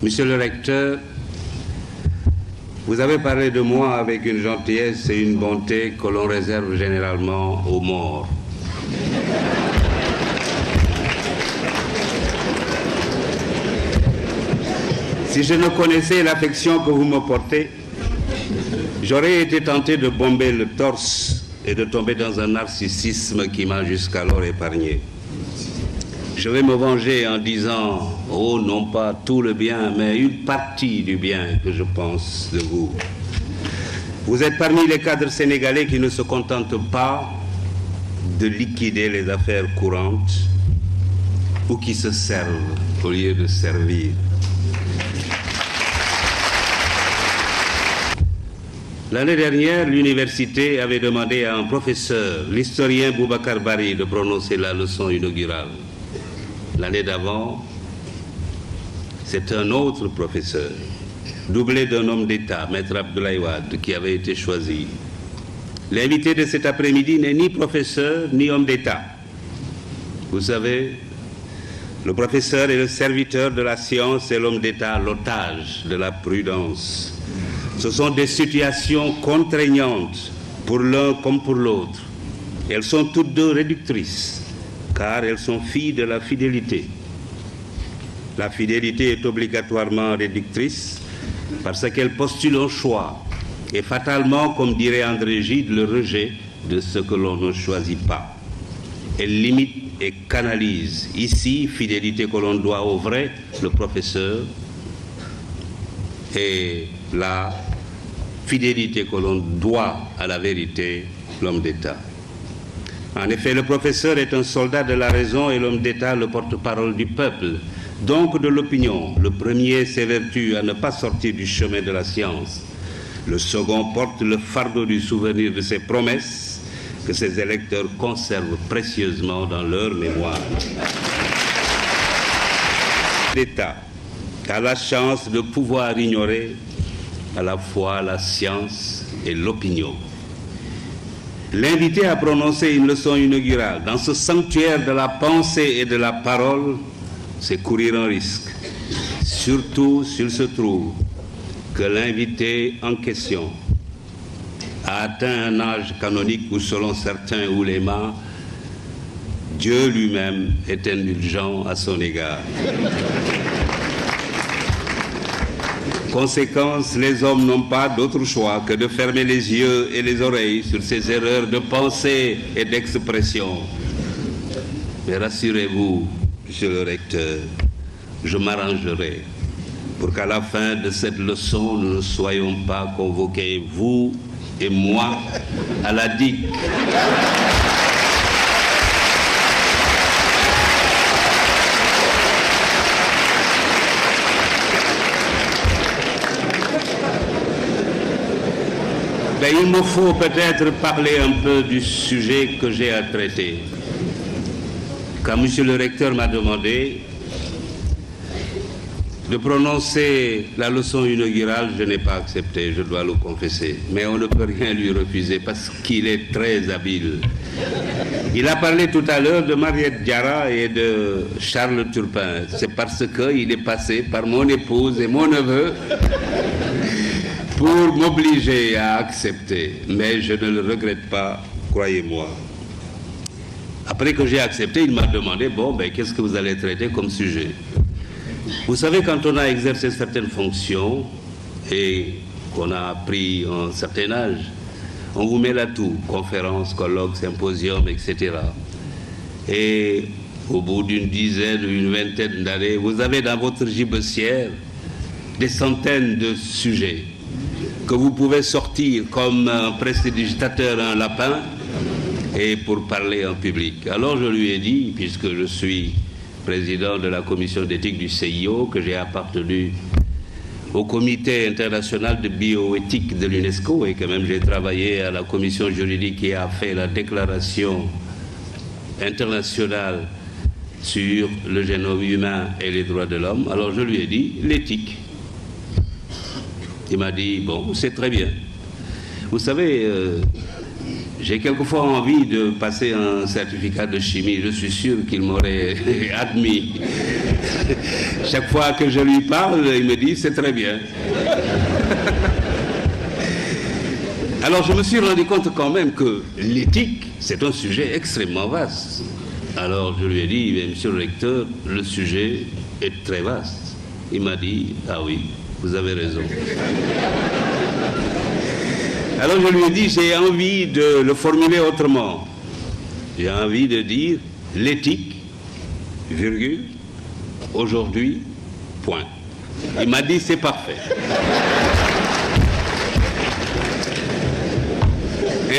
Monsieur le recteur, vous avez parlé de moi avec une gentillesse et une bonté que l'on réserve généralement aux morts. Si je ne connaissais l'affection que vous me portez, j'aurais été tenté de bomber le torse et de tomber dans un narcissisme qui m'a jusqu'alors épargné. Je vais me venger en disant, oh non pas tout le bien, mais une partie du bien que je pense de vous. Vous êtes parmi les cadres sénégalais qui ne se contentent pas de liquider les affaires courantes ou qui se servent au lieu de servir. L'année dernière, l'université avait demandé à un professeur, l'historien Boubacar Bari, de prononcer la leçon inaugurale. L'année d'avant, c'est un autre professeur, doublé d'un homme d'État, Maître Abdoulaye Wade, qui avait été choisi. L'invité de cet après-midi n'est ni professeur ni homme d'État. Vous savez, le professeur est le serviteur de la science et l'homme d'État l'otage de la prudence. Ce sont des situations contraignantes pour l'un comme pour l'autre. Elles sont toutes deux réductrices, car elles sont filles de la fidélité. La fidélité est obligatoirement réductrice parce qu'elle postule un choix et fatalement, comme dirait André Gide, le rejet de ce que l'on ne choisit pas. Elle limite et canalise. Ici, fidélité que l'on doit au vrai, le professeur, et la fidélité que l'on doit à la vérité, l'homme d'État. En effet, le professeur est un soldat de la raison et l'homme d'État le porte-parole du peuple, donc de l'opinion. Le premier s'évertue à ne pas sortir du chemin de la science. Le second porte le fardeau du souvenir de ses promesses que ses électeurs conservent précieusement dans leur mémoire. L'État a la chance de pouvoir ignorer à la fois la science et l'opinion. L'invité à prononcer une leçon inaugurale dans ce sanctuaire de la pensée et de la parole, c'est courir un risque, surtout s'il se trouve que l'invité en question a atteint un âge canonique où, selon certains oulémas, Dieu lui-même est indulgent à son égard. Conséquence, les hommes n'ont pas d'autre choix que de fermer les yeux et les oreilles sur ces erreurs de pensée et d'expression. Mais rassurez-vous, monsieur le recteur, je m'arrangerai pour qu'à la fin de cette leçon, nous ne soyons pas convoqués, vous et moi, à la digue. Ben, il me faut peut-être parler un peu du sujet que j'ai à traiter. Quand monsieur le recteur m'a demandé de prononcer la leçon inaugurale, je n'ai pas accepté, je dois le confesser. Mais on ne peut rien lui refuser parce qu'il est très habile. Il a parlé tout à l'heure de Mariette Diarra et de Charles Turpin. C'est parce qu'il est passé par mon épouse et mon neveu pour m'obliger à accepter. Mais je ne le regrette pas, croyez-moi. Après que j'ai accepté, il m'a demandé, bon, ben, qu'est-ce que vous allez traiter comme sujet? Vous savez, quand on a exercé certaines fonctions et qu'on a pris un certain âge, on vous met là tout, conférences, colloques, symposiums, etc. Et au bout d'une dizaine ou une vingtaine d'années, vous avez dans votre gibecière des centaines de sujets que vous pouvez sortir comme un prestidigitateur, un lapin, et pour parler en public. Alors je lui ai dit, puisque je suis président de la commission d'éthique du CIO, que j'ai appartenu au comité international de bioéthique de l'UNESCO et que même j'ai travaillé à la commission juridique qui a fait la déclaration internationale sur le génome humain et les droits de l'homme. Alors je lui ai dit l'éthique. Il m'a dit, bon, c'est très bien. Vous savez, J'ai quelquefois envie de passer un certificat de chimie. Je suis sûr qu'il m'aurait admis. Chaque fois que je lui parle, il me dit c'est très bien. Alors je me suis rendu compte quand même que l'éthique, c'est un sujet extrêmement vaste. Alors je lui ai dit, monsieur le recteur, le sujet est très vaste. Il m'a dit, ah oui, vous avez raison. Alors je lui ai dit, j'ai envie de le formuler autrement. J'ai envie de dire l'éthique, virgule, aujourd'hui, point. Il m'a dit, c'est parfait.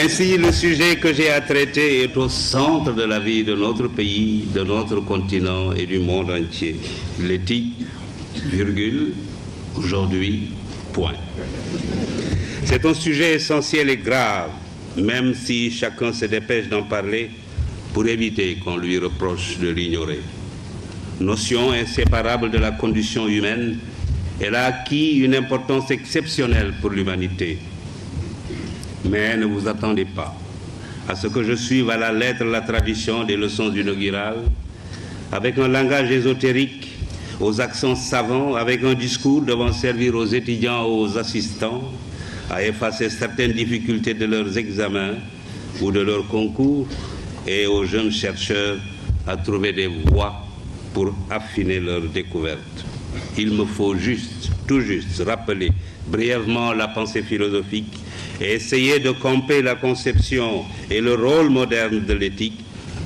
Ainsi, le sujet que j'ai à traiter est au centre de la vie de notre pays, de notre continent et du monde entier. L'éthique, virgule, aujourd'hui, point. C'est un sujet essentiel et grave, même si chacun se dépêche d'en parler pour éviter qu'on lui reproche de l'ignorer. Notion inséparable de la condition humaine, elle a acquis une importance exceptionnelle pour l'humanité. Mais ne vous attendez pas à ce que je suive à la lettre la tradition des leçons inaugurales, avec un langage ésotérique, aux accents savants, avec un discours devant servir aux étudiants ou aux assistants, à effacer certaines difficultés de leurs examens ou de leurs concours, et aux jeunes chercheurs à trouver des voies pour affiner leurs découvertes. Il me faut juste, tout juste, rappeler brièvement la pensée philosophique et essayer de camper la conception et le rôle moderne de l'éthique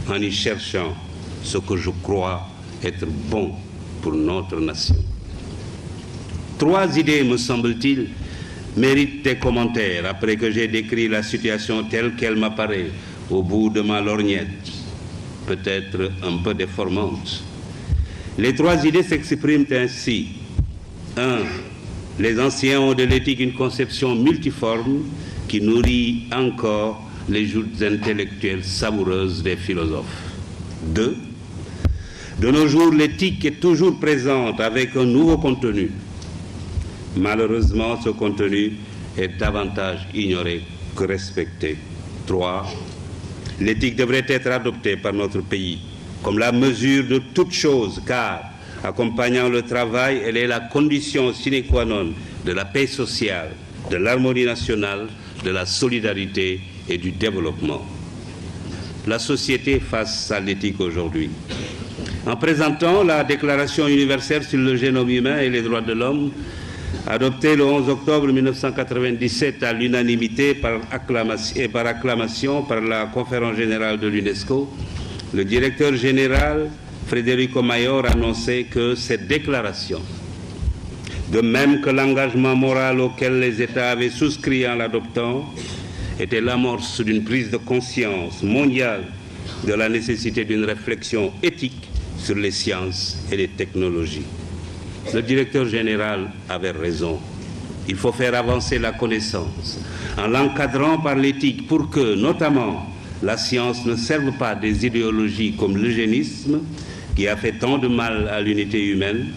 en y cherchant ce que je crois être bon pour notre nation. 3 idées, me semble-t-il, méritent des commentaires après que j'ai décrit la situation telle qu'elle m'apparaît au bout de ma lorgnette, peut-être un peu déformante. Les 3 idées s'expriment ainsi. 1. Les anciens ont de l'éthique une conception multiforme qui nourrit encore les joutes intellectuelles savoureuses des philosophes. 2. De nos jours, l'éthique est toujours présente avec un nouveau contenu. Malheureusement, ce contenu est davantage ignoré que respecté. 3. L'éthique devrait être adoptée par notre pays comme la mesure de toute chose, car accompagnant le travail, elle est la condition sine qua non de la paix sociale, de l'harmonie nationale, de la solidarité et du développement. La société face à l'éthique aujourd'hui. En présentant la Déclaration universelle sur le génome humain et les droits de l'homme, adoptée le 11 octobre 1997 à l'unanimité par acclamation par la Conférence générale de l'UNESCO, le directeur général Federico Mayor annonçait que cette déclaration, de même que l'engagement moral auquel les États avaient souscrit en l'adoptant, était l'amorce d'une prise de conscience mondiale de la nécessité d'une réflexion éthique sur les sciences et les technologies. Le directeur général avait raison. Il faut faire avancer la connaissance en l'encadrant par l'éthique pour que, notamment, la science ne serve pas des idéologies comme l'eugénisme, qui a fait tant de mal à l'unité humaine,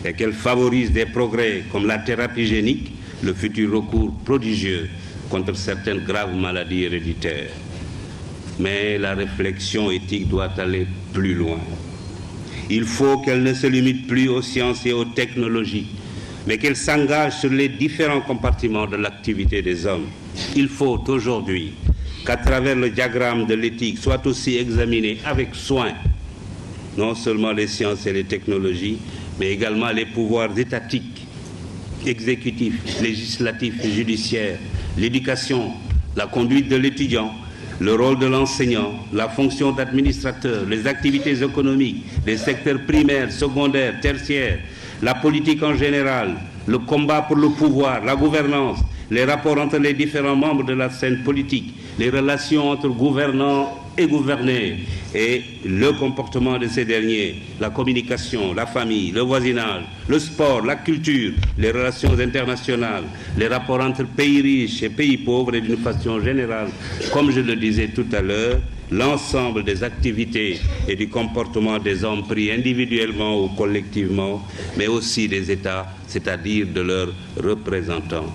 et qu'elle favorise des progrès comme la thérapie génique, le futur recours prodigieux contre certaines graves maladies héréditaires. Mais la réflexion éthique doit aller plus loin. Il faut qu'elle ne se limite plus aux sciences et aux technologies, mais qu'elle s'engage sur les différents compartiments de l'activité des hommes. Il faut aujourd'hui qu'à travers le diagramme de l'éthique soit aussi examiné avec soin non seulement les sciences et les technologies, mais également les pouvoirs étatiques, exécutifs, législatifs et judiciaires, l'éducation, la conduite de l'étudiant, le rôle de l'enseignant, la fonction d'administrateur, les activités économiques, les secteurs primaires, secondaires, tertiaires, la politique en général, le combat pour le pouvoir, la gouvernance, les rapports entre les différents membres de la scène politique, les relations entre gouvernants et gouvernés, et le comportement de ces derniers, la communication, la famille, le voisinage, le sport, la culture, les relations internationales, les rapports entre pays riches et pays pauvres et d'une façon générale, comme je le disais tout à l'heure, l'ensemble des activités et du comportement des hommes pris individuellement ou collectivement, mais aussi des États, c'est-à-dire de leurs représentants.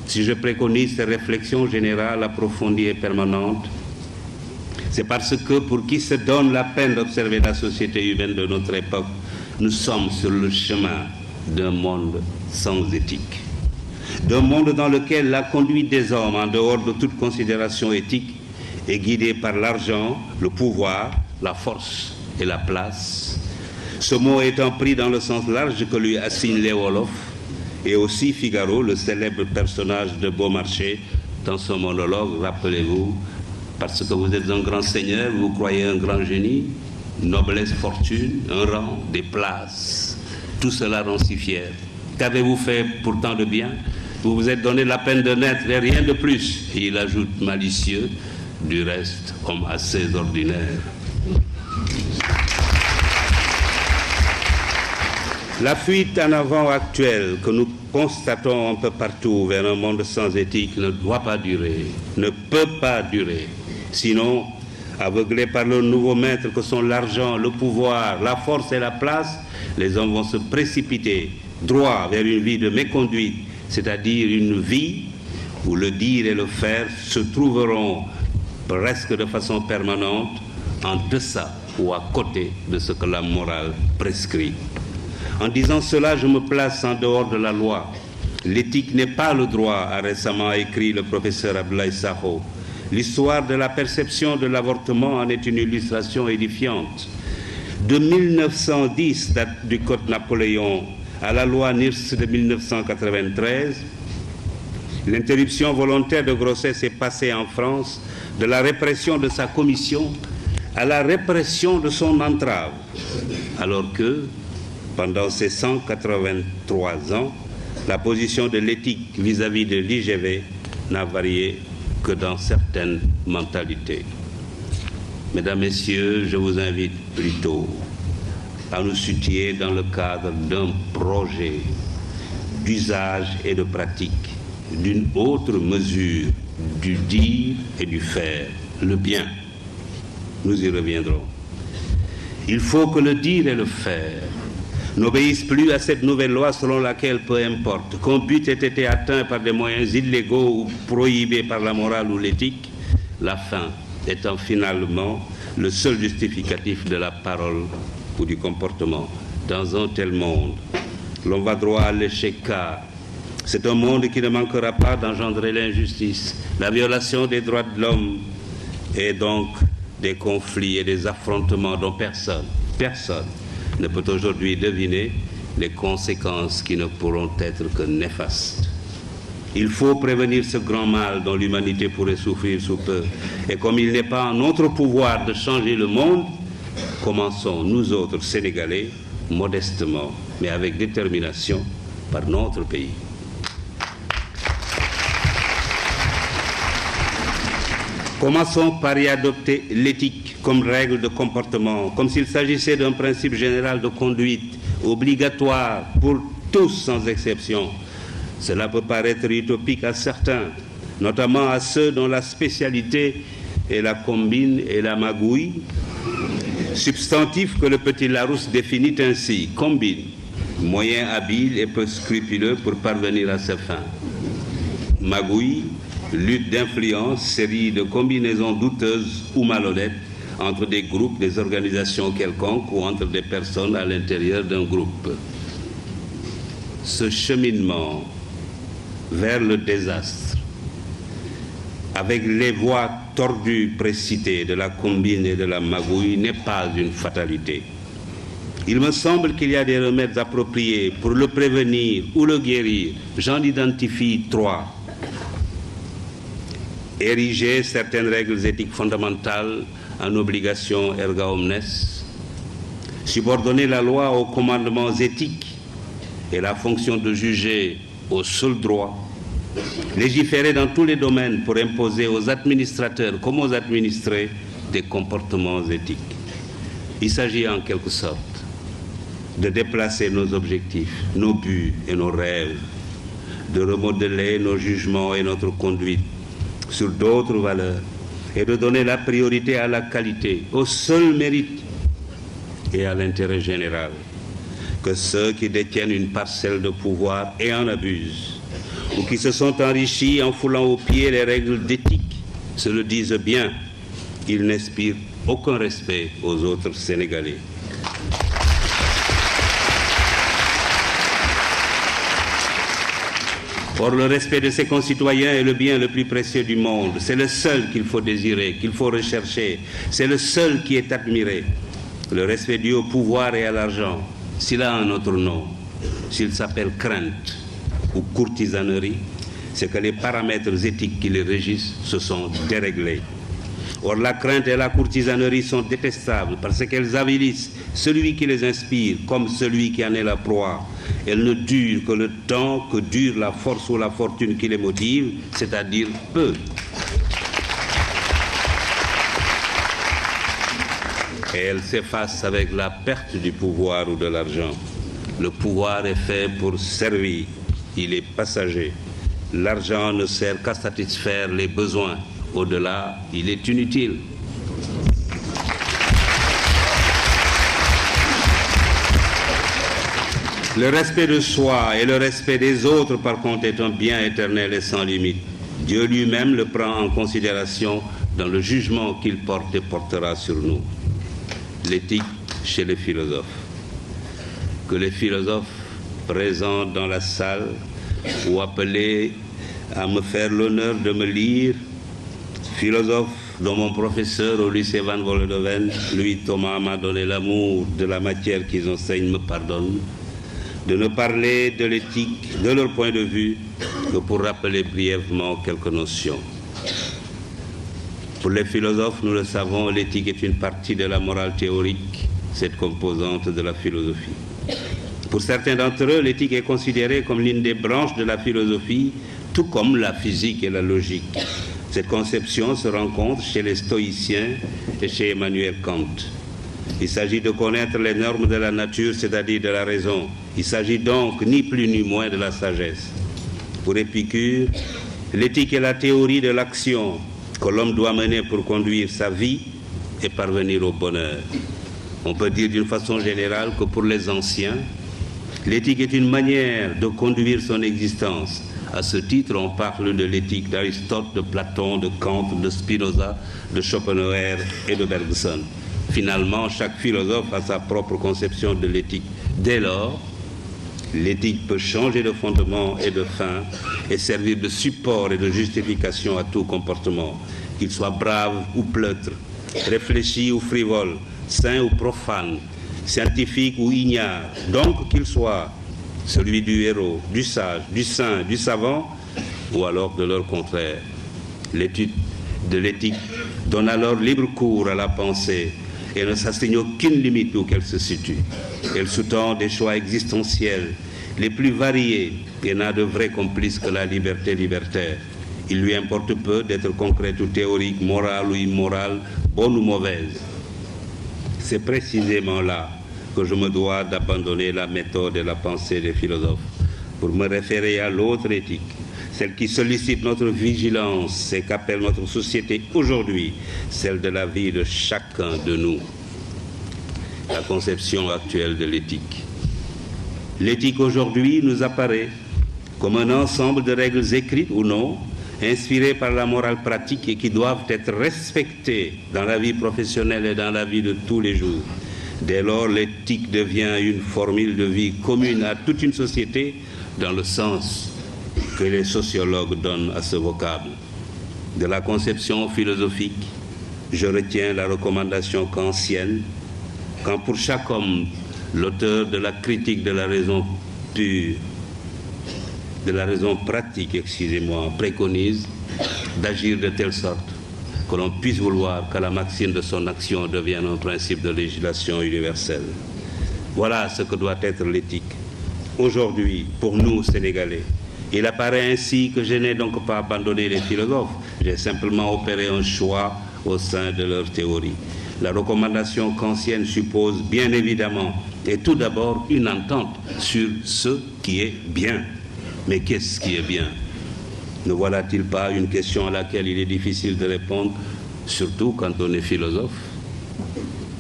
Si je préconise ces réflexions générales approfondies et permanentes, c'est parce que pour qui se donne la peine d'observer la société humaine de notre époque, nous sommes sur le chemin d'un monde sans éthique. D'un monde dans lequel la conduite des hommes, en dehors de toute considération éthique, est guidée par l'argent, le pouvoir, la force et la place. Ce mot étant pris dans le sens large que lui assigne les Wolofs, et aussi Figaro, le célèbre personnage de Beaumarchais, dans son monologue, rappelez-vous, parce que vous êtes un grand seigneur, vous croyez un grand génie, noblesse, fortune, un rang, des places, tout cela rend si fier. Qu'avez-vous fait pour tant de bien? Vous vous êtes donné la peine de naître et rien de plus. Et il ajoute malicieux, du reste, homme assez ordinaire. La fuite en avant actuelle que nous constatons un peu partout vers un monde sans éthique ne doit pas durer, ne peut pas durer. Sinon, aveuglés par le nouveau maître que sont l'argent, le pouvoir, la force et la place, les hommes vont se précipiter droit vers une vie de méconduite, c'est-à-dire une vie où le dire et le faire se trouveront presque de façon permanente en deçà ou à côté de ce que la morale prescrit. En disant cela, je me place en dehors de la loi. L'éthique n'est pas le droit, a récemment écrit le professeur Abdoulaye Sakho. L'histoire de la perception de l'avortement en est une illustration édifiante. De 1910, date du Code Napoléon, à la loi NIRS de 1993, l'interruption volontaire de grossesse est passée en France de la répression de sa commission à la répression de son entrave, alors que, pendant ces 183 ans, la position de l'éthique vis-à-vis de l'IGV n'a varié que dans certaines mentalités. Mesdames, Messieurs, je vous invite plutôt à nous situer dans le cadre d'un projet d'usage et de pratique, d'une autre mesure du dire et du faire, le bien. Nous y reviendrons. Il faut que le dire et le faire n'obéissent plus à cette nouvelle loi selon laquelle, peu importe, qu'un but ait été atteint par des moyens illégaux ou prohibés par la morale ou l'éthique, la fin étant finalement le seul justificatif de la parole ou du comportement. Dans un tel monde, l'on va droit à l'échec car c'est un monde qui ne manquera pas d'engendrer l'injustice, la violation des droits de l'homme et donc des conflits et des affrontements dont personne ne peut aujourd'hui deviner les conséquences qui ne pourront être que néfastes. Il faut prévenir ce grand mal dont l'humanité pourrait souffrir sous peu. Et comme il n'est pas en notre pouvoir de changer le monde, commençons, nous autres Sénégalais, modestement, mais avec détermination, par notre pays. Commençons par y adopter l'éthique comme règle de comportement, comme s'il s'agissait d'un principe général de conduite, obligatoire pour tous sans exception. Cela peut paraître utopique à certains, notamment à ceux dont la spécialité est la combine et la magouille, substantif que le petit Larousse définit ainsi, combine, moyen habile et peu scrupuleux pour parvenir à ses fins. Magouille, lutte d'influence, série de combinaisons douteuses ou malhonnêtes entre des groupes, des organisations quelconques ou entre des personnes à l'intérieur d'un groupe. Ce cheminement vers le désastre, avec les voies tordues précitées de la combine et de la magouille, n'est pas une fatalité. Il me semble qu'il y a des remèdes appropriés pour le prévenir ou le guérir. J'en identifie 3. Ériger certaines règles éthiques fondamentales en obligation erga omnes, subordonner la loi aux commandements éthiques et la fonction de juger au seul droit, légiférer dans tous les domaines pour imposer aux administrateurs comme aux administrés des comportements éthiques. Il s'agit en quelque sorte de déplacer nos objectifs, nos buts et nos rêves, de remodeler nos jugements et notre conduite sur d'autres valeurs et de donner la priorité à la qualité, au seul mérite et à l'intérêt général. Que ceux qui détiennent une parcelle de pouvoir et en abusent ou qui se sont enrichis en foulant aux pieds les règles d'éthique se le disent bien, ils n'inspirent aucun respect aux autres Sénégalais. Or, le respect de ses concitoyens est le bien le plus précieux du monde. C'est le seul qu'il faut désirer, qu'il faut rechercher. C'est le seul qui est admiré. Le respect dû au pouvoir et à l'argent, s'il a un autre nom, s'il s'appelle crainte ou courtisanerie, c'est que les paramètres éthiques qui les régissent se sont déréglés. Or, la crainte et la courtisanerie sont détestables parce qu'elles avilissent celui qui les inspire comme celui qui en est la proie. Elles ne durent que le temps que dure la force ou la fortune qui les motive, c'est-à-dire peu. Et elles s'effacent avec la perte du pouvoir ou de l'argent. Le pouvoir est fait pour servir, il est passager. L'argent ne sert qu'à satisfaire les besoins. Au-delà, il est inutile. Le respect de soi et le respect des autres, par contre, est un bien éternel et sans limite. Dieu lui-même le prend en considération dans le jugement qu'il porte et portera sur nous. L'éthique chez les philosophes. Que les philosophes présents dans la salle ou appelés à me faire l'honneur de me lire, philosophe dont mon professeur au lycée Van Vollenhoven, lui Thomas, m'a donné l'amour de la matière qu'ils enseignent, me pardonne, de ne parler de l'éthique, de leur point de vue, que pour rappeler brièvement quelques notions. Pour les philosophes, nous le savons, l'éthique est une partie de la morale théorique, cette composante de la philosophie. Pour certains d'entre eux, l'éthique est considérée comme l'une des branches de la philosophie, tout comme la physique et la logique. Cette conception se rencontre chez les stoïciens et chez Emmanuel Kant. Il s'agit de connaître les normes de la nature, c'est-à-dire de la raison. Il s'agit donc ni plus ni moins de la sagesse. Pour Épicure, l'éthique est la théorie de l'action que l'homme doit mener pour conduire sa vie et parvenir au bonheur. On peut dire d'une façon générale que pour les anciens, l'éthique est une manière de conduire son existence. À ce titre, on parle de l'éthique d'Aristote, de Platon, de Kant, de Spinoza, de Schopenhauer et de Bergson. Finalement, chaque philosophe a sa propre conception de l'éthique. Dès lors, l'éthique peut changer de fondement et de fin et servir de support et de justification à tout comportement, qu'il soit brave ou pleutre, réfléchi ou frivole, saint ou profane, scientifique ou ignare, donc qu'il soit celui du héros, du sage, du saint, du savant, ou alors de leur contraire. L'étude de l'éthique donne alors libre cours à la pensée et ne s'assigne aucune limite où qu'elle se situe. Elle sous-tend des choix existentiels les plus variés et n'a de vrai complice que la liberté libertaire. Il lui importe peu d'être concrète ou théorique, morale ou immorale, bonne ou mauvaise. C'est précisément là que je me dois d'abandonner la méthode et la pensée des philosophes pour me référer à l'autre éthique, celle qui sollicite notre vigilance et qu'appelle notre société aujourd'hui, celle de la vie de chacun de nous. La conception actuelle de l'éthique. L'éthique aujourd'hui nous apparaît comme un ensemble de règles écrites ou non, inspirées par la morale pratique et qui doivent être respectées dans la vie professionnelle et dans la vie de tous les jours. Dès lors, l'éthique devient une formule de vie commune à toute une société dans le sens que les sociologues donnent à ce vocable. De la conception philosophique, je retiens la recommandation kantienne, quand pour chaque homme, l'auteur de la critique de la raison pure, de la raison pratique, excusez-moi, préconise d'agir de telle sorte que l'on puisse vouloir que la maxime de son action devienne un principe de législation universelle. Voilà ce que doit être l'éthique. Aujourd'hui, pour nous, Sénégalais, il apparaît ainsi que je n'ai donc pas abandonné les philosophes, j'ai simplement opéré un choix au sein de leur théorie. La recommandation kantienne suppose bien évidemment et tout d'abord une entente sur ce qui est bien. Mais qu'est-ce qui est bien ? Ne voilà-t-il pas une question à laquelle il est difficile de répondre, surtout quand on est philosophe ?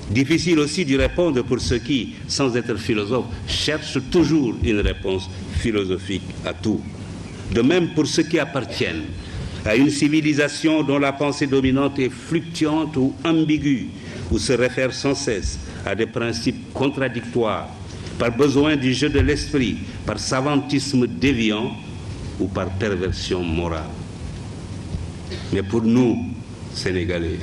Difficile aussi d'y répondre pour ceux qui, sans être philosophes, cherchent toujours une réponse philosophique à tout. De même pour ceux qui appartiennent à une civilisation dont la pensée dominante est fluctuante ou ambiguë, ou se réfère sans cesse à des principes contradictoires, par besoin du jeu de l'esprit, par savantisme déviant ou par perversion morale. Mais pour nous, Sénégalais,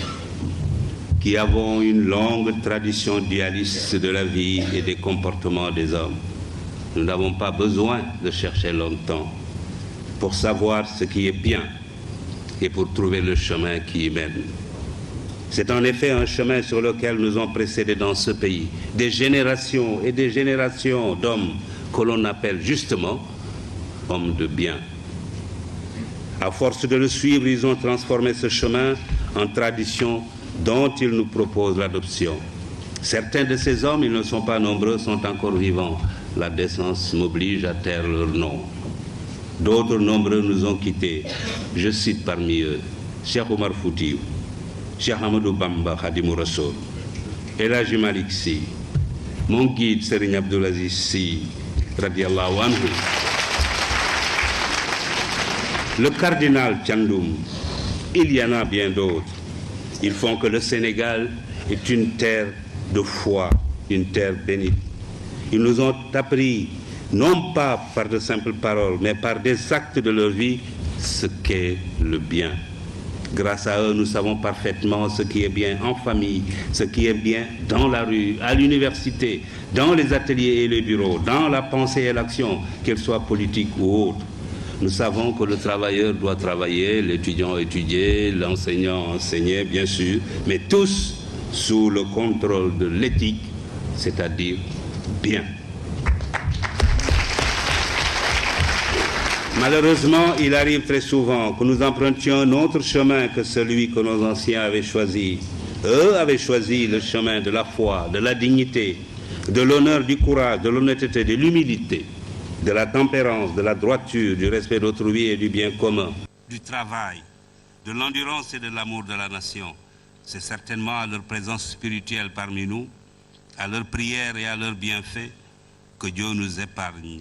qui avons une longue tradition idéaliste de la vie et des comportements des hommes, nous n'avons pas besoin de chercher longtemps pour savoir ce qui est bien et pour trouver le chemin qui y mène. C'est en effet un chemin sur lequel nous ont précédé dans ce pays des générations et des générations d'hommes que l'on appelle justement hommes de bien. À force de le suivre, ils ont transformé ce chemin en tradition dont ils nous proposent l'adoption. Certains de ces hommes, ils ne sont pas nombreux, sont encore vivants. La décence m'oblige à taire leur nom. D'autres nombreux nous ont quittés. Je cite parmi eux Cheikh Omar Foutiyou, Cheikh Ahmadou Bamba Khadimou Rassoul, El Hadji Malick Sy, mon guide Serigne Abdoul Aziz Sy, radiallahu anhu, le cardinal Thiandoum, il y en a bien d'autres. Ils font que le Sénégal est une terre de foi, une terre bénite. Ils nous ont appris, non pas par de simples paroles, mais par des actes de leur vie, ce qu'est le bien. Grâce à eux, nous savons parfaitement ce qui est bien en famille, ce qui est bien dans la rue, à l'université, dans les ateliers et les bureaux, dans la pensée et l'action, qu'elle soit politique ou autre. Nous savons que le travailleur doit travailler, l'étudiant étudier, l'enseignant enseigner, bien sûr, mais tous sous le contrôle de l'éthique, c'est-à-dire bien. Malheureusement, il arrive très souvent que nous empruntions un autre chemin que celui que nos anciens avaient choisi. Eux avaient choisi le chemin de la foi, de la dignité, de l'honneur, du courage, de l'honnêteté, de l'humilité, de la tempérance, de la droiture, du respect d'autrui et du bien commun, du travail, de l'endurance et de l'amour de la nation. C'est certainement à leur présence spirituelle parmi nous, à leur prière et à leurs bienfaits, que Dieu nous épargne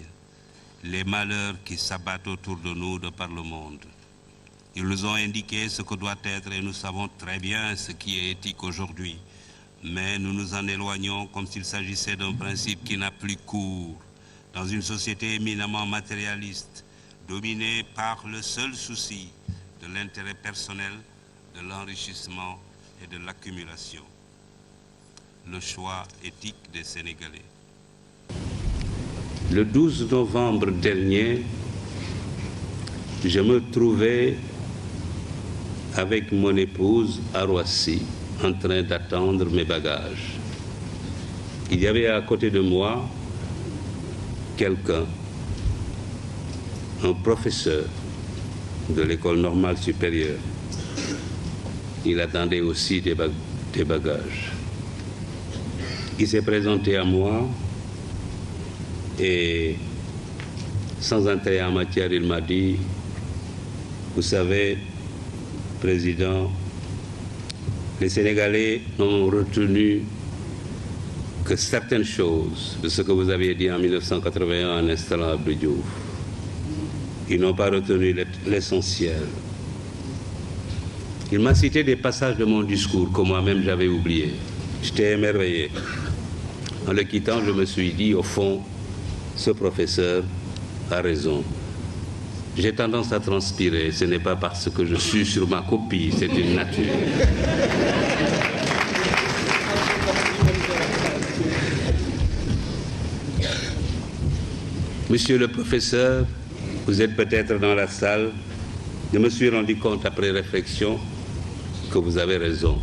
les malheurs qui s'abattent autour de nous de par le monde. Ils nous ont indiqué ce que doit être et nous savons très bien ce qui est éthique aujourd'hui. Mais nous nous en éloignons comme s'il s'agissait d'un principe qui n'a plus cours. Dans une société éminemment matérialiste, dominée par le seul souci de l'intérêt personnel, de l'enrichissement et de l'accumulation. Le choix éthique des Sénégalais. Le 12 novembre dernier, je me trouvais avec mon épouse à Roissy, en train d'attendre mes bagages. Il y avait à côté de moi quelqu'un, un professeur de l'école normale supérieure. Il attendait aussi des bagages. Il s'est présenté à moi et sans entrer en matière, il m'a dit, vous savez, Président, les Sénégalais n'ont retenu que certaines choses de ce que vous aviez dit en 1981 en installant Abdou Diouf. Ils n'ont pas retenu l'essentiel. Il m'a cité des passages de mon discours que moi-même j'avais oubliés. J'étais émerveillé. En le quittant, je me suis dit, au fond, ce professeur a raison. J'ai tendance à transpirer. Ce n'est pas parce que je suis sur ma copie, c'est une nature. Monsieur le professeur, vous êtes peut-être dans la salle. Je me suis rendu compte après réflexion que vous avez raison.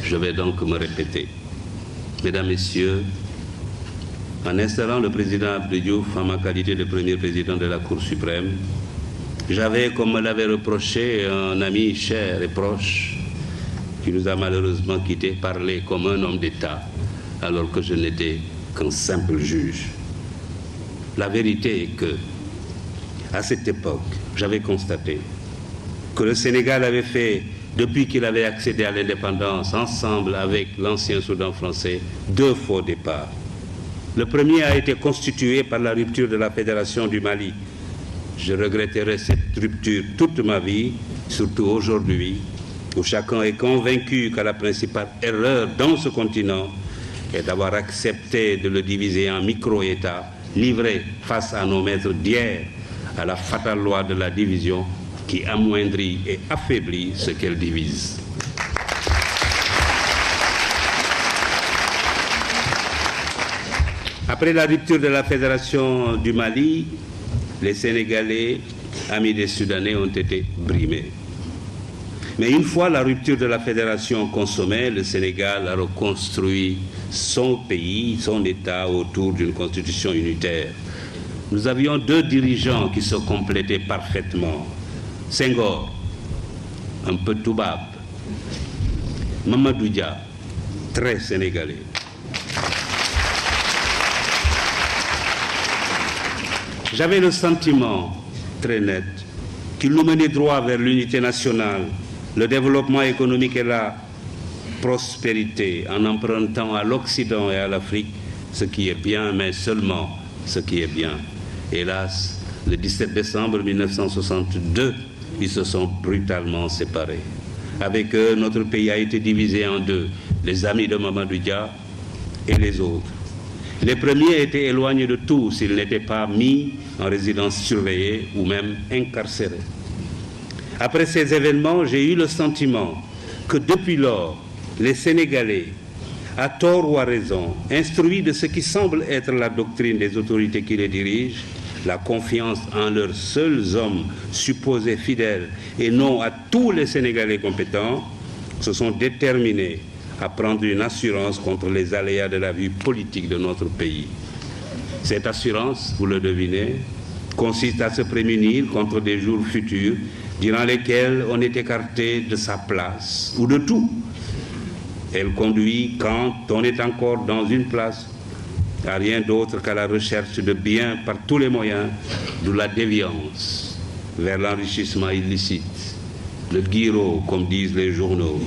Je vais donc me répéter. Mesdames, Messieurs, en installant le président Abdou Diouf en ma qualité de premier président de la Cour suprême, j'avais, comme me l'avait reproché un ami cher et proche, qui nous a malheureusement quittés, parlé comme un homme d'État, alors que je n'étais qu'un simple juge. La vérité est que, à cette époque, j'avais constaté que le Sénégal avait fait, depuis qu'il avait accédé à l'indépendance, ensemble avec l'ancien Soudan français, 2 faux départs. Le premier a été constitué par la rupture de la Fédération du Mali Je regretterai cette rupture toute ma vie, surtout aujourd'hui, où chacun est convaincu que la principale erreur dans ce continent est d'avoir accepté de le diviser en micro-États, livrés face à nos maîtres d'hier, à la fatale loi de la division qui amoindrit et affaiblit ce qu'elle divise. Après la rupture de la Fédération du Mali, les Sénégalais, amis des Soudanais, ont été brimés. Mais une fois la rupture de la Fédération consommée, le Sénégal a reconstruit son pays, son État autour d'une constitution unitaire. Nous avions deux dirigeants qui se complétaient parfaitement. Senghor, un peu toubab. Mamadou Dia, très sénégalais. J'avais le sentiment très net qu'il nous menait droit vers l'unité nationale, le développement économique et la prospérité, en empruntant à l'Occident et à l'Afrique ce qui est bien, mais seulement ce qui est bien. Hélas, le 17 décembre 1962, ils se sont brutalement séparés. Avec eux, notre pays a été divisé en deux, les amis de Mamadou Dia et les autres. Les premiers étaient éloignés de tout s'ils n'étaient pas mis en résidence surveillée ou même incarcérés. Après ces événements, j'ai eu le sentiment que depuis lors, les Sénégalais, à tort ou à raison, instruits de ce qui semble être la doctrine des autorités qui les dirigent, la confiance en leurs seuls hommes supposés fidèles et non à tous les Sénégalais compétents, se sont déterminés à prendre une assurance contre les aléas de la vie politique de notre pays. Cette assurance, vous le devinez, consiste à se prémunir contre des jours futurs durant lesquels on est écarté de sa place ou de tout. Elle conduit, quand on est encore dans une place, à rien d'autre qu'à la recherche de biens par tous les moyens, de la déviance vers l'enrichissement illicite, le guiro, comme disent les journaux,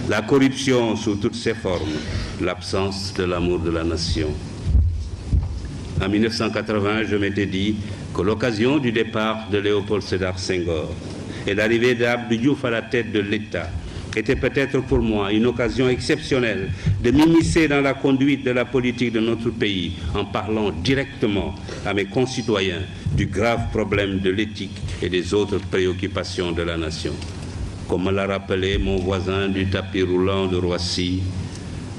la corruption sous toutes ses formes, l'absence de l'amour de la nation. En 1980, je m'étais dit que l'occasion du départ de Léopold Sédar Senghor et l'arrivée d'Abdou Diouf à la tête de l'État était peut-être pour moi une occasion exceptionnelle de m'immiscer dans la conduite de la politique de notre pays en parlant directement à mes concitoyens du grave problème de l'éthique et des autres préoccupations de la nation. Comme me l'a rappelé mon voisin du tapis roulant de Roissy,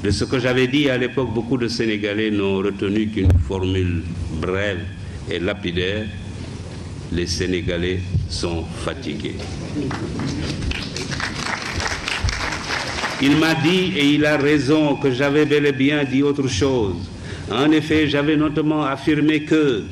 de ce que j'avais dit à l'époque, beaucoup de Sénégalais n'ont retenu qu'une formule brève et lapidaire: les Sénégalais sont fatigués. Il m'a dit, et il a raison, que j'avais bel et bien dit autre chose. En effet, j'avais notamment affirmé que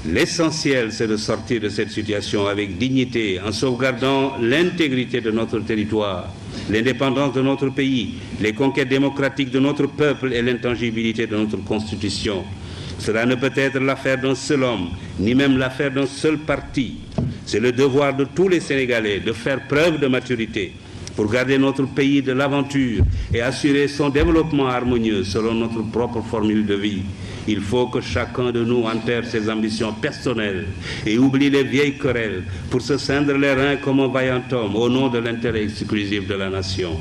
l'essentiel, c'est de sortir de cette situation avec dignité, en sauvegardant l'intégrité de notre territoire, l'indépendance de notre pays, les conquêtes démocratiques de notre peuple et l'intangibilité de notre Constitution. Cela ne peut être l'affaire d'un seul homme, ni même l'affaire d'un seul parti. C'est le devoir de tous les Sénégalais de faire preuve de maturité pour garder notre pays de l'aventure et assurer son développement harmonieux selon notre propre formule de vie. Il faut que chacun de nous enterre ses ambitions personnelles et oublie les vieilles querelles pour se ceindre les reins comme un vaillant homme au nom de l'intérêt exclusif de la nation.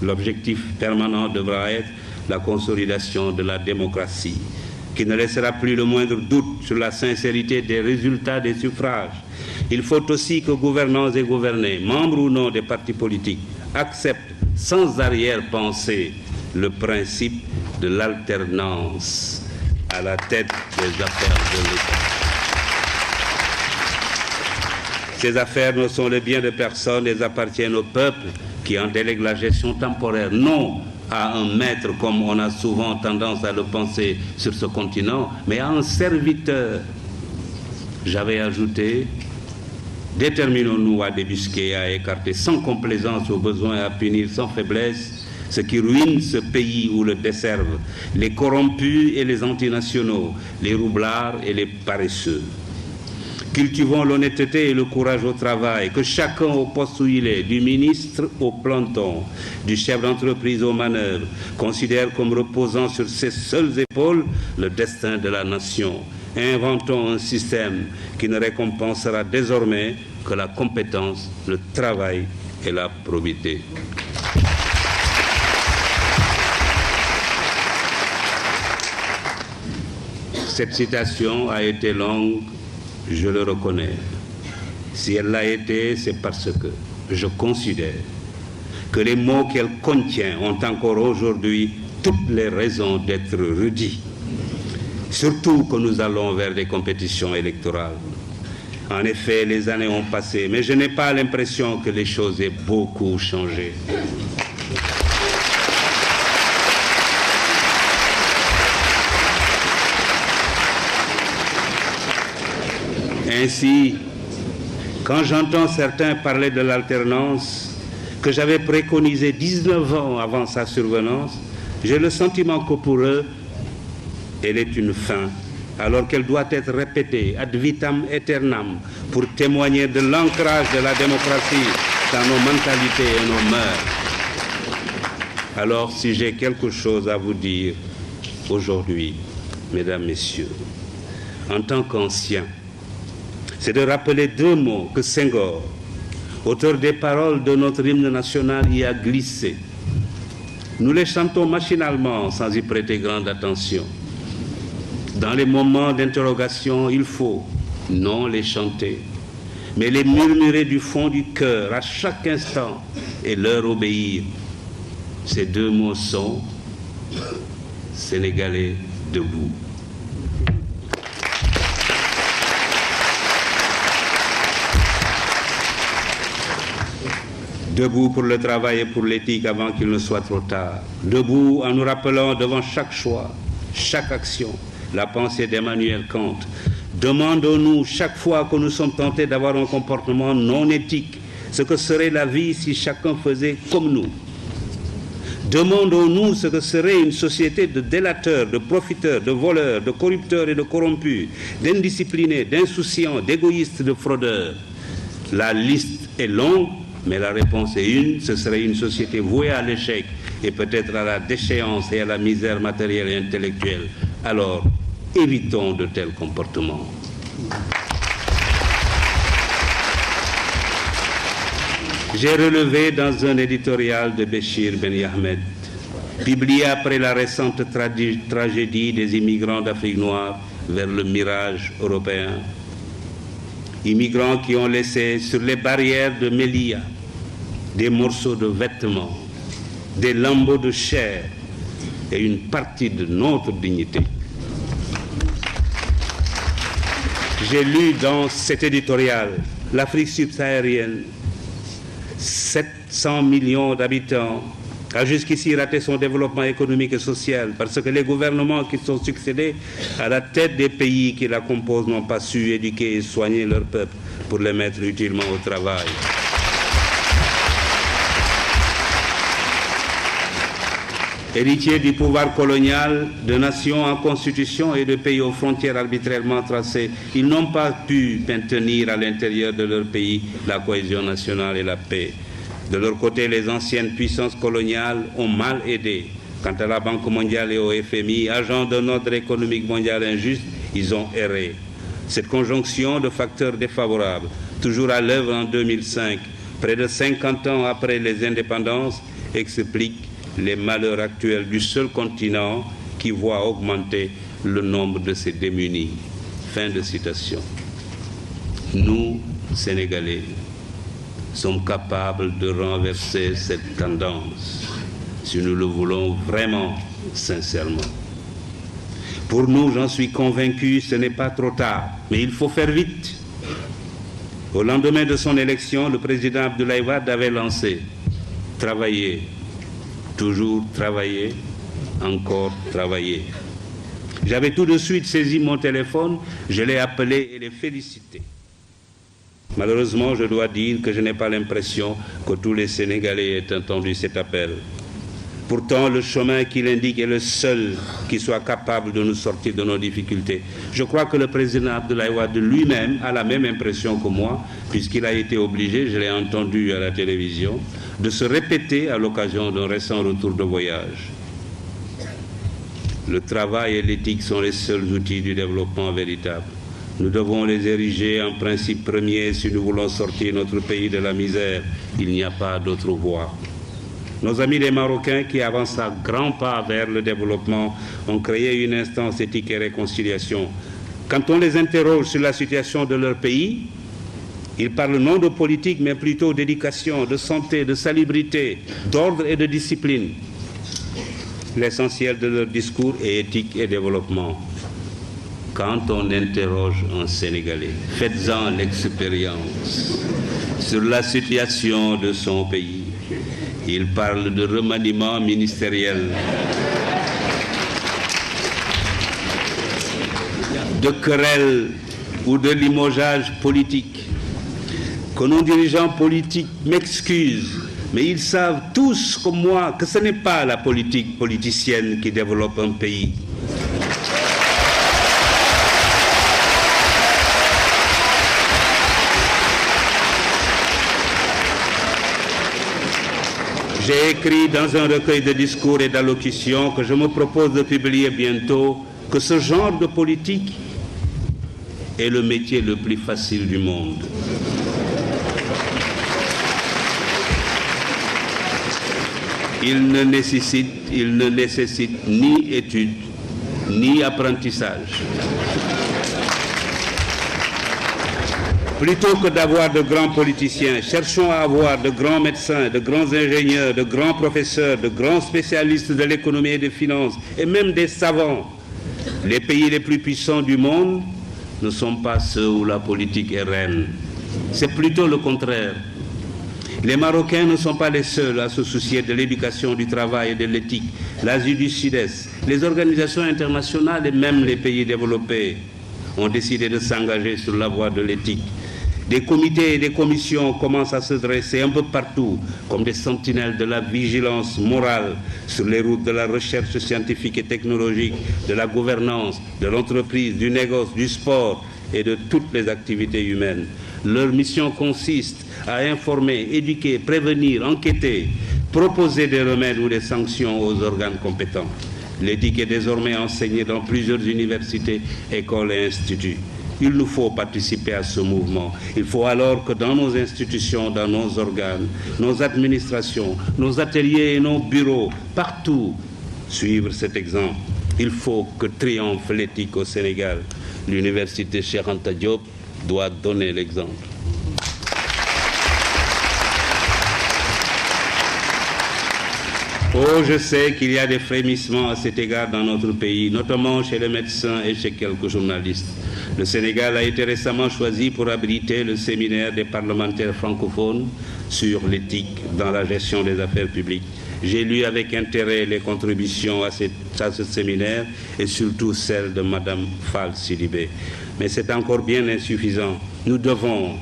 L'objectif permanent devra être la consolidation de la démocratie, qui ne laissera plus le moindre doute sur la sincérité des résultats des suffrages. Il faut aussi que gouvernants et gouvernés, membres ou non des partis politiques, acceptent sans arrière-pensée le principe de l'alternance à la tête des affaires de l'État. Ces affaires ne sont les biens de personne, elles appartiennent au peuple qui en délègue la gestion temporaire, non à un maître comme on a souvent tendance à le penser sur ce continent, mais à un serviteur. J'avais ajouté: déterminons-nous à débusquer, à écarter sans complaisance, au besoin à punir sans faiblesse ce qui ruine ce pays ou le desservent, les corrompus et les antinationaux, les roublards et les paresseux. Cultivons l'honnêteté et le courage au travail, que chacun au poste où il est, du ministre au planton, du chef d'entreprise aux manœuvres, considère comme reposant sur ses seules épaules le destin de la nation. Inventons un système qui ne récompensera désormais que la compétence, le travail et la probité. Cette citation a été longue, je le reconnais. Si elle l'a été, c'est parce que je considère que les mots qu'elle contient ont encore aujourd'hui toutes les raisons d'être redits. Surtout que nous allons vers des compétitions électorales. En effet, les années ont passé, mais je n'ai pas l'impression que les choses aient beaucoup changé. Ainsi, quand j'entends certains parler de l'alternance que j'avais préconisée 19 ans avant sa survenance, j'ai le sentiment que pour eux, elle est une fin, alors qu'elle doit être répétée ad vitam aeternam pour témoigner de l'ancrage de la démocratie dans nos mentalités et nos mœurs. Alors, si j'ai quelque chose à vous dire aujourd'hui, mesdames, messieurs, en tant qu'ancien, c'est de rappeler deux mots que Senghor, auteur des paroles de notre hymne national, y a glissés. Nous les chantons machinalement sans y prêter grande attention. Dans les moments d'interrogation, il faut non les chanter, mais les murmurer du fond du cœur à chaque instant et leur obéir. Ces deux mots sont Sénégalais debout. Debout pour le travail et pour l'éthique avant qu'il ne soit trop tard. Debout en nous rappelant devant chaque choix, chaque action, la pensée d'Emmanuel Kant. Demandons-nous chaque fois que nous sommes tentés d'avoir un comportement non éthique, ce que serait la vie si chacun faisait comme nous. Demandons-nous ce que serait une société de délateurs, de profiteurs, de voleurs, de corrupteurs et de corrompus, d'indisciplinés, d'insouciants, d'égoïstes, de fraudeurs. La liste est longue, mais la réponse est une, ce serait une société vouée à l'échec et peut-être à la déchéance et à la misère matérielle et intellectuelle. Alors, évitons de tels comportements. J'ai relevé dans un éditorial de Béchir Ben Ahmed, publié après la récente tragédie des immigrants d'Afrique noire vers le mirage européen, immigrants qui ont laissé sur les barrières de Melilla des morceaux de vêtements, des lambeaux de chair et une partie de notre dignité. J'ai lu dans cet éditorial l'Afrique subsaharienne, 700 millions d'habitants, a jusqu'ici raté son développement économique et social parce que les gouvernements qui sont succédés à la tête des pays qui la composent n'ont pas su éduquer et soigner leur peuple pour les mettre utilement au travail. Héritiers du pouvoir colonial, de nations en constitution et de pays aux frontières arbitrairement tracées, ils n'ont pas pu maintenir à l'intérieur de leur pays la cohésion nationale et la paix. De leur côté, les anciennes puissances coloniales ont mal aidé. Quant à la Banque mondiale et au FMI, agents d'un ordre économique mondial injuste, ils ont erré. Cette conjonction de facteurs défavorables, toujours à l'œuvre en 2005, près de 50 ans après les indépendances, explique les malheurs actuels du seul continent qui voit augmenter le nombre de ses démunis. Fin de citation. Nous, Sénégalais, sommes capables de renverser cette tendance, si nous le voulons vraiment, sincèrement. Pour nous, j'en suis convaincu, ce n'est pas trop tard, mais il faut faire vite. Au lendemain de son élection, le président Abdoulaye Wade avait lancé « Travailler ». Toujours travailler, encore travailler. J'avais tout de suite saisi mon téléphone, je l'ai appelé et l'ai félicité. Malheureusement, je dois dire que je n'ai pas l'impression que tous les Sénégalais aient entendu cet appel. Pourtant, le chemin qu'il indique est le seul qui soit capable de nous sortir de nos difficultés. Je crois que le président Abdoulaye Wade lui-même a la même impression que moi, puisqu'il a été obligé, je l'ai entendu à la télévision, de se répéter à l'occasion d'un récent retour de voyage. Le travail et l'éthique sont les seuls outils du développement véritable. Nous devons les ériger en principe premier si nous voulons sortir notre pays de la misère. Il n'y a pas d'autre voie. Nos amis les Marocains qui avancent à grands pas vers le développement ont créé une instance éthique et réconciliation. Quand on les interroge sur la situation de leur pays, ils parlent non de politique, mais plutôt d'éducation, de santé, de salubrité, d'ordre et de discipline. L'essentiel de leur discours est éthique et développement. Quand on interroge un Sénégalais, faites-en l'expérience sur la situation de son pays. Il parle de remaniement ministériel, de querelle ou de limogeage politique. Que nos dirigeants politiques m'excusent, mais ils savent tous comme moi que ce n'est pas la politique politicienne qui développe un pays. J'ai écrit dans un recueil de discours et d'allocutions que je me propose de publier bientôt que ce genre de politique est le métier le plus facile du monde. Il ne nécessite ni études, ni apprentissage. Plutôt que d'avoir de grands politiciens, cherchons à avoir de grands médecins, de grands ingénieurs, de grands professeurs, de grands spécialistes de l'économie et des finances, et même des savants. Les pays les plus puissants du monde ne sont pas ceux où la politique est reine. C'est plutôt le contraire. Les Marocains ne sont pas les seuls à se soucier de l'éducation, du travail et de l'éthique. L'Asie du Sud-Est, les organisations internationales et même les pays développés ont décidé de s'engager sur la voie de l'éthique. Des comités et des commissions commencent à se dresser un peu partout, comme des sentinelles de la vigilance morale sur les routes de la recherche scientifique et technologique, de la gouvernance, de l'entreprise, du négoce, du sport et de toutes les activités humaines. Leur mission consiste à informer, éduquer, prévenir, enquêter, proposer des remèdes ou des sanctions aux organes compétents. L'éthique est désormais enseignée dans plusieurs universités, écoles et instituts. Il nous faut participer à ce mouvement. Il faut alors que dans nos institutions, dans nos organes, nos administrations, nos ateliers et nos bureaux, partout, suivre cet exemple. Il faut que triomphe l'éthique au Sénégal. L'université Cheikh Anta Diop doit donner l'exemple. Oh, je sais qu'il y a des frémissements à cet égard dans notre pays, notamment chez les médecins et chez quelques journalistes. Le Sénégal a été récemment choisi pour abriter le séminaire des parlementaires francophones sur l'éthique dans la gestion des affaires publiques. J'ai lu avec intérêt les contributions à ce séminaire et surtout celles de Mme Fall Sidibé. Mais c'est encore bien insuffisant. Nous devons,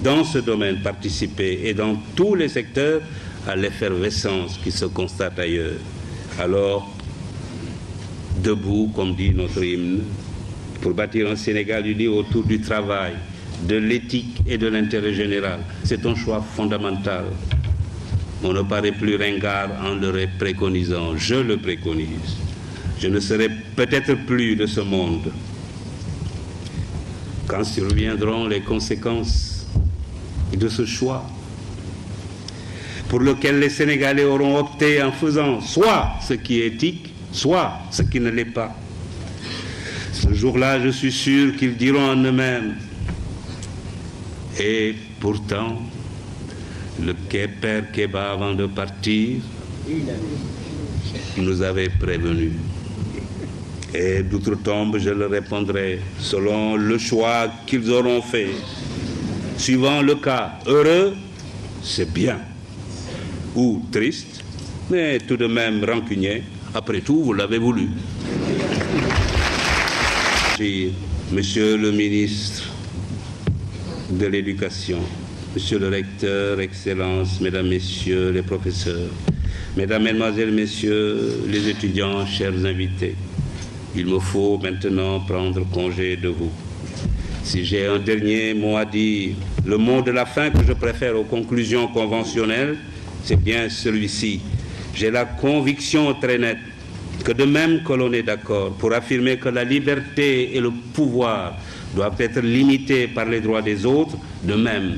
dans ce domaine, participer et dans tous les secteurs à l'effervescence qui se constate ailleurs. Alors, debout, comme dit notre hymne, pour bâtir un Sénégal uni autour du travail, de l'éthique et de l'intérêt général. C'est un choix fondamental. On ne paraît plus ringard en le préconisant. Je le préconise. Je ne serai peut-être plus de ce monde quand surviendront les conséquences de ce choix pour lequel les Sénégalais auront opté en faisant soit ce qui est éthique, soit ce qui ne l'est pas. Ce jour-là, je suis sûr qu'ils diront en eux-mêmes. Et pourtant, le père Kéba, avant de partir, nous avait prévenus. Et d'outre-tombe, je leur répondrai, selon le choix qu'ils auront fait, suivant le cas, heureux, c'est bien, ou triste, mais tout de même rancunier. Après tout, vous l'avez voulu. Monsieur le ministre de l'Éducation, Monsieur le recteur, Excellences, Mesdames, Messieurs les professeurs, Mesdames, Mesdemoiselles, Messieurs les étudiants, chers invités, il me faut maintenant prendre congé de vous. Si j'ai un dernier mot à dire, le mot de la fin que je préfère aux conclusions conventionnelles, c'est bien celui-ci. J'ai la conviction très nette que de même que l'on est d'accord pour affirmer que la liberté et le pouvoir doivent être limités par les droits des autres, de même,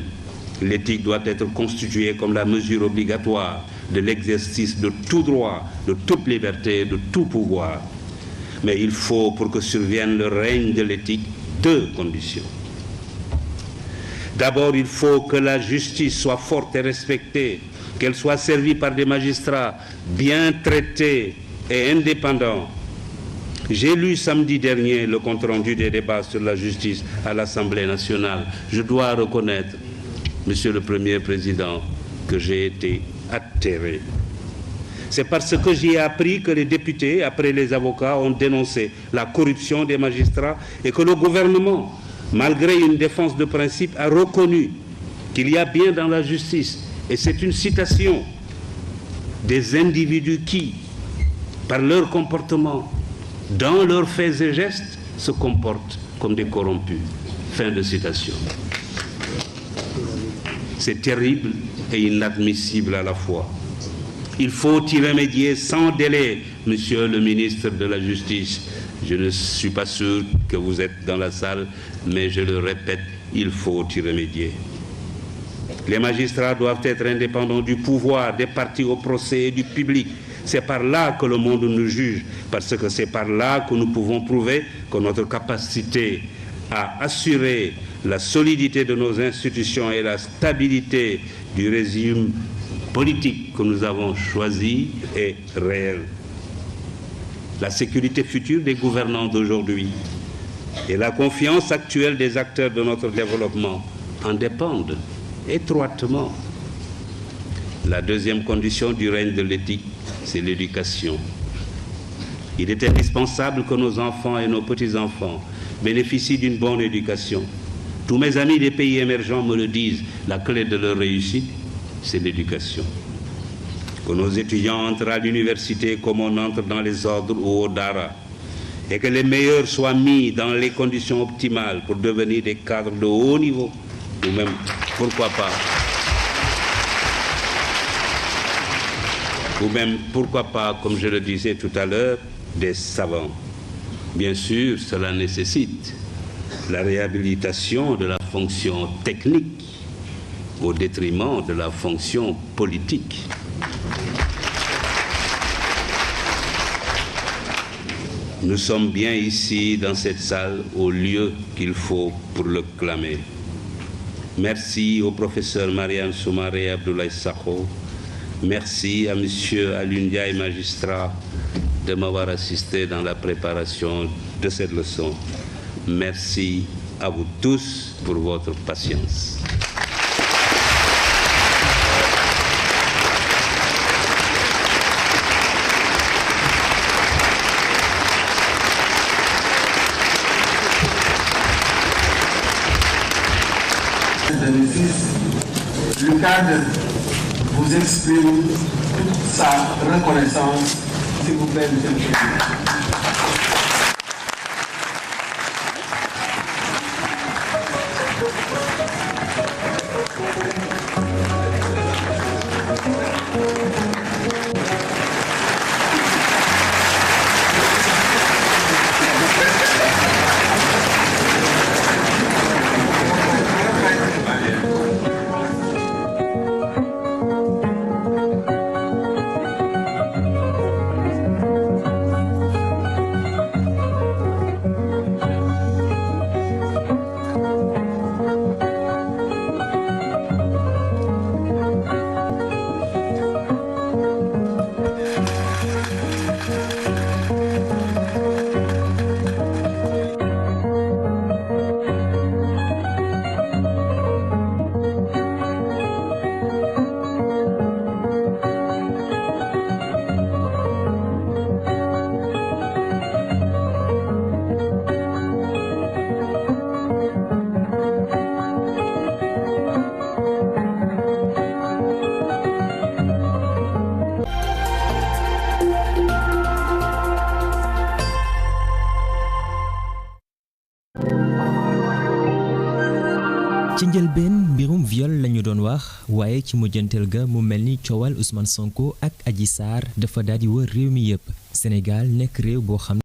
l'éthique doit être constituée comme la mesure obligatoire de l'exercice de tout droit, de toute liberté, de tout pouvoir. Mais il faut, pour que survienne le règne de l'éthique, deux conditions. D'abord, il faut que la justice soit forte et respectée, qu'elle soit servie par des magistrats bien traités et indépendants. J'ai lu samedi dernier le compte-rendu des débats sur la justice à l'Assemblée nationale. Je dois reconnaître, Monsieur le Premier Président, que j'ai été atterré. C'est parce que j'y ai appris que les députés, après les avocats, ont dénoncé la corruption des magistrats et que le gouvernement, malgré une défense de principe, a reconnu qu'il y a bien dans la justice, et c'est une citation, des individus qui, par leur comportement, dans leurs faits et gestes, se comportent comme des corrompus. Fin de citation. C'est terrible et inadmissible à la fois. Il faut y remédier sans délai, Monsieur le ministre de la Justice. Je ne suis pas sûr que vous êtes dans la salle, mais je le répète, il faut y remédier. Les magistrats doivent être indépendants du pouvoir, des partis au procès et du public. C'est par là que le monde nous juge, parce que c'est par là que nous pouvons prouver que notre capacité à assurer la solidité de nos institutions et la stabilité du régime politique que nous avons choisi est réelle. La sécurité future des gouvernants d'aujourd'hui et la confiance actuelle des acteurs de notre développement en dépendent étroitement. La deuxième condition du règne de l'éthique, c'est l'éducation. Il est indispensable que nos enfants et nos petits-enfants bénéficient d'une bonne éducation. Tous mes amis des pays émergents me le disent, la clé de leur réussite, c'est l'éducation. Que nos étudiants entrent à l'université comme on entre dans les ordres ou au Dara, et que les meilleurs soient mis dans les conditions optimales pour devenir des cadres de haut niveau, ou même, pourquoi pas, comme je le disais tout à l'heure, des savants. Bien sûr, cela nécessite la réhabilitation de la fonction technique au détriment de la fonction politique. Nous sommes bien ici, dans cette salle, au lieu qu'il faut pour le clamer. Merci au professeur Mariam Soumaré Abdoulaye Sakho. Merci à M. Alioune Ndiaye, magistrat, de m'avoir assisté dans la préparation de cette leçon. Merci à vous tous pour votre patience. Le cadre vous exprime toute sa reconnaissance. S'il vous plaît, Monsieur le Président. ci njëlbeen mbirum viol lañu doon wax waaye ci mujjantel ga mu mel ni coowal Ousmane Sonko ak Adji Sarr dafa daal di wër réew mi yépp Sénégal nekk réew boo xam